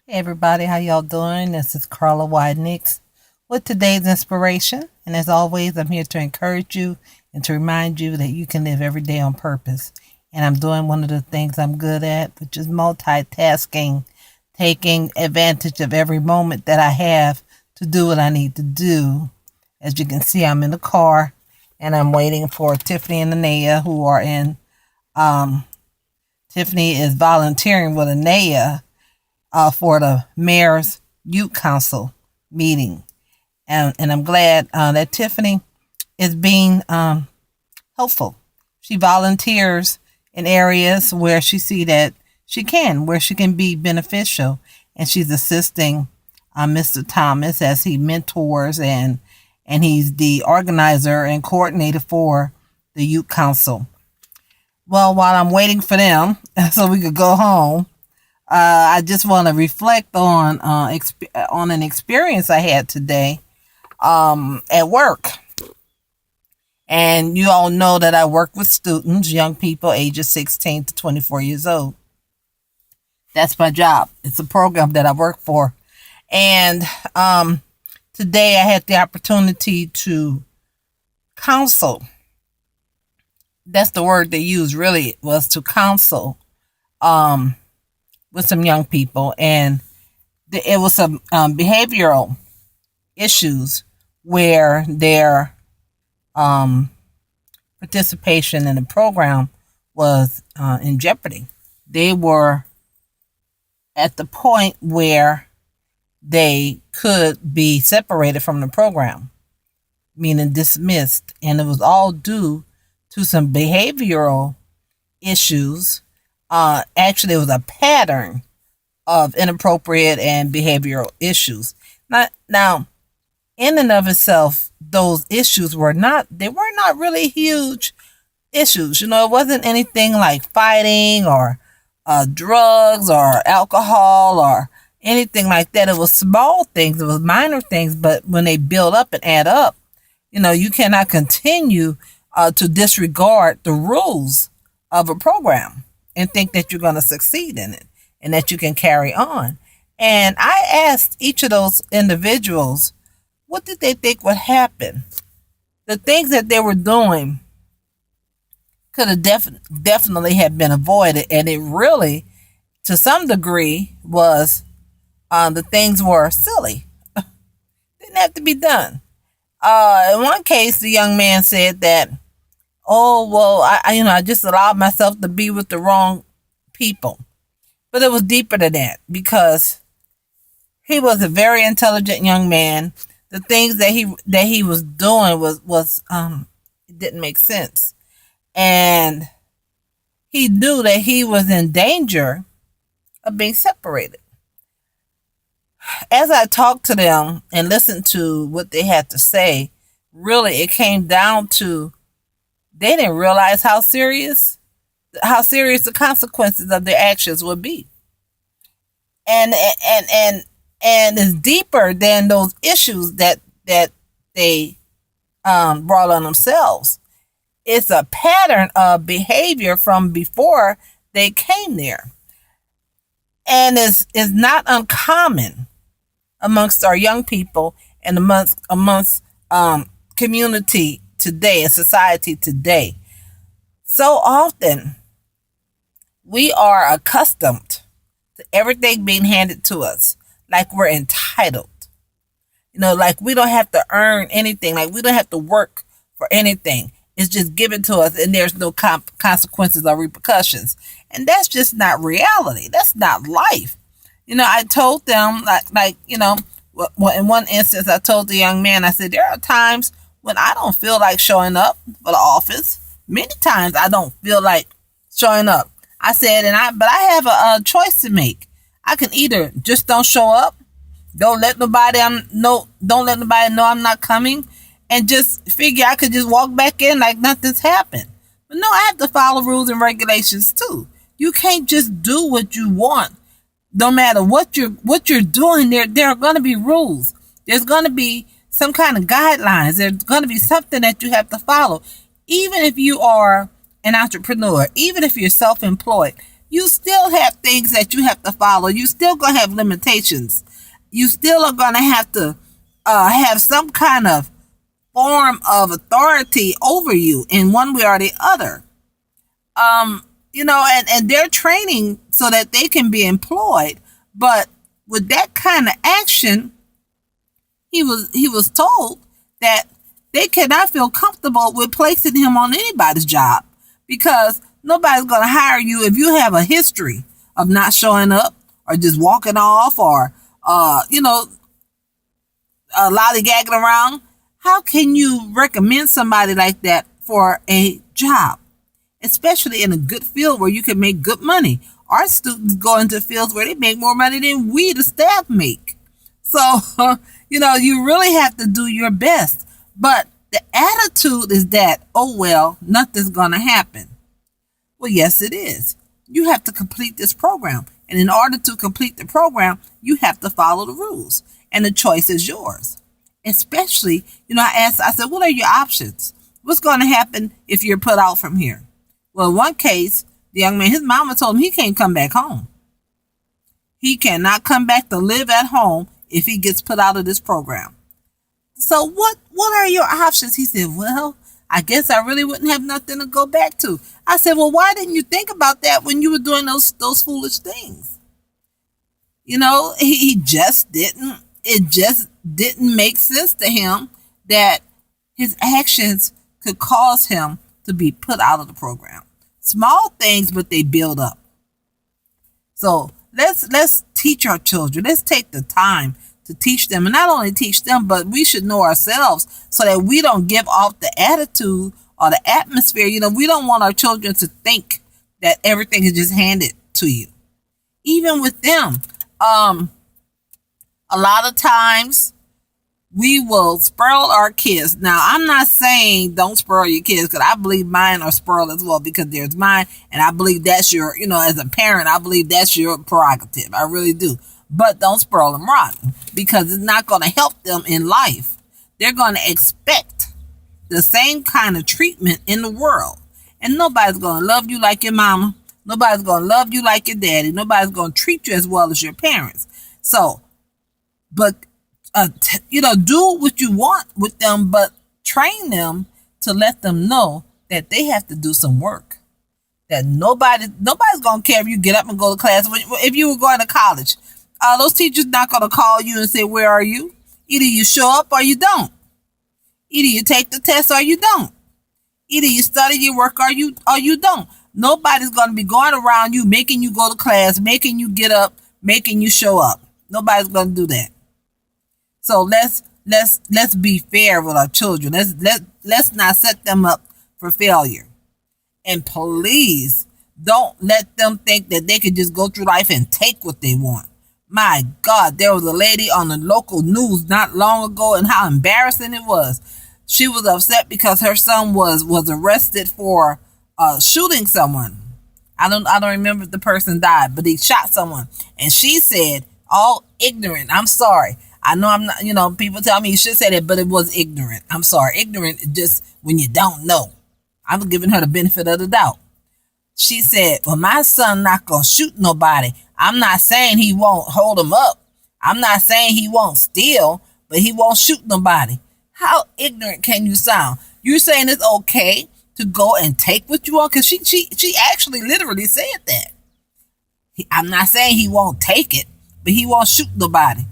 Hey everybody, how y'all doing? This is Carla Nix with today's inspiration. And as always, I'm here to encourage you and to remind you that you can live every day on purpose. And I'm doing one of the things I'm good at, which is multitasking, taking advantage of every moment that I have to do what I need to do. As you can see, I'm in the car and I'm waiting for Tiffany and Anaya, who are in. Tiffany is volunteering with Anaya for the mayor's youth council meeting. And I'm glad that Tiffany is being helpful. She volunteers in areas where she see that where she can be beneficial. And she's assisting Mr. Thomas as he mentors and he's the organizer and coordinator for the youth council. Well, while I'm waiting for them so we could go home, I just want to reflect on an experience I had today at work. And you all know that I work with students, young people ages 16 to 24 years old. That's my job. It's a program that I work for. And today I had the opportunity to counsel. That's the word they used, really, was to counsel with some young people. And it was some behavioral issues where their participation in the program was in jeopardy. They were at the point where they could be separated from the program, meaning dismissed. And it was all due to some behavioral issues. Actually, it was a pattern of inappropriate and behavioral issues. Now, in and of itself, those issues were not really huge issues. You know, it wasn't anything like fighting or drugs or alcohol or anything like that. It was small things. It was minor things. But when they build up and add up, you know, you cannot continue to disregard the rules of a program and think that you're going to succeed in it and that you can carry on. And I asked each of those individuals, what did they think would happen? The things that they were doing could have definitely have been avoided. And it really, to some degree, was the things were silly. Didn't have to be done. In one case, the young man said that, oh, well, I just allowed myself to be with the wrong people. But it was deeper than that because he was a very intelligent young man. The things that he was doing was it didn't make sense. And he knew that he was in danger of being separated. As I talked to them and listened to what they had to say, really it came down to they didn't realize how serious the consequences of their actions would be. And it's deeper than those issues that they brought on themselves. It's a pattern of behavior from before they came there. And is not uncommon amongst our young people and amongst community today and society today. So often we are accustomed to everything being handed to us like we're entitled. You know, like we don't have to earn anything, like we don't have to work for anything. It's just given to us and there's no consequences or repercussions. And that's just not reality. That's not life. You know, I told them, in one instance, I told the young man, I said, there are times when I don't feel like showing up for the office. Many times I don't feel like showing up. I said, but I have a choice to make. I can either just don't show up, don't let nobody know I'm not coming, and just figure I could just walk back in like nothing's happened. But no, I have to follow rules and regulations too. You can't just do what you want. No matter what you're doing, there are going to be rules. There's going to be some kind of guidelines. There's going to be something that you have to follow. Even if you are an entrepreneur, even if you're self-employed, you still have things that you have to follow. You still gonna have limitations. You still are gonna have to have some kind of form of authority over you in one way or the other. And they're training so that they can be employed. But with that kind of action, he was told that they cannot feel comfortable with placing him on anybody's job because nobody's going to hire you if you have a history of not showing up or just walking off or lollygagging around. How can you recommend somebody like that for a job, especially in a good field where you can make good money? Our students go into fields where they make more money than we, the staff, make. So, you really have to do your best. But the attitude is that, oh, well, nothing's going to happen. Well, yes, it is. You have to complete this program. And in order to complete the program, you have to follow the rules. And the choice is yours. Especially, I said, what are your options? What's going to happen if you're put out from here? Well, in one case, the young man, his mama told him he can't come back home. He cannot come back to live at home if he gets put out of this program. So what are your options? He said, well, I guess I really wouldn't have nothing to go back to. I said, well, why didn't you think about that when you were doing those foolish things? He just didn't. It just didn't make sense to him that his actions could cause him to be put out of the program. Small things, but they build up. So let's teach our children. Let's take the time to teach them, and not only teach them, but we should know ourselves so that we don't give off the attitude or the atmosphere. We don't want our children to think that everything is just handed to you. Even with them, a lot of times we will spoil our kids. Now, I'm not saying don't spoil your kids, because I believe mine are spoiled as well, because there's mine, and I believe that's your, as a parent, I believe that's your prerogative. I really do. But don't spoil them rotten, because it's not going to help them in life. They're going to expect the same kind of treatment in the world. And nobody's going to love you like your mama. Nobody's going to love you like your daddy. Nobody's going to treat you as well as your parents. So, but do what you want with them, but train them to let them know that they have to do some work. That nobody's gonna care if you get up and go to class. If you were going to college, those teachers not gonna call you and say, "Where are you?" Either you show up or you don't. Either you take the test or you don't. Either you study your work or you don't. Nobody's gonna be going around you making you go to class, making you get up, making you show up. Nobody's gonna do that. So let's be fair with our children. Let's not set them up for failure. And please don't let them think that they can just go through life and take what they want. My God, there was a lady on the local news not long ago, and how embarrassing it was. She was upset because her son was arrested for shooting someone. I don't remember if the person died, but he shot someone. And she said, all ignorant, I'm sorry. I know I'm not, people tell me you should say that, but it was ignorant. I'm sorry. Ignorant is just when you don't know. I'm giving her the benefit of the doubt. She said, well, my son not going to shoot nobody. I'm not saying he won't hold him up. I'm not saying he won't steal, but he won't shoot nobody. How ignorant can you sound? You're saying it's okay to go and take what you want? Because she actually literally said that. I'm not saying he won't take it, but he won't shoot nobody.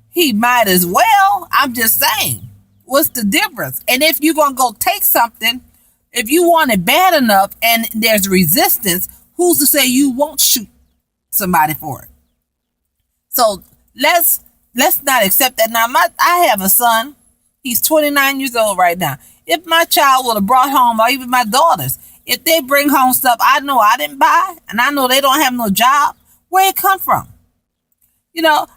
He might as well. I'm just saying. What's the difference? And if you're going to go take something, if you want it bad enough and there's resistance, who's to say you won't shoot somebody for it? So let's not accept that. Now, I have a son. He's 29 years old right now. If my child would have brought home, or even my daughters, if they bring home stuff I know I didn't buy, and I know they don't have no job, where it come from?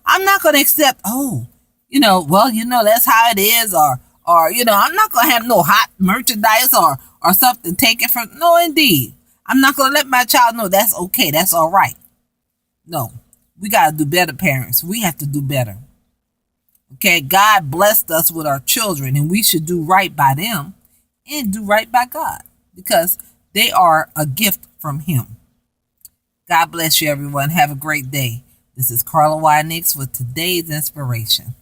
I'm not going to accept, that's how it is, or I'm not going to have no hot merchandise or something taken from, no, indeed. I'm not going to let my child know that's okay, that's all right. No, we got to do better, parents. We have to do better. Okay, God blessed us with our children, and we should do right by them and do right by God, because they are a gift from Him. God bless you, everyone. Have a great day. This is Carla Y. Nix with today's inspiration.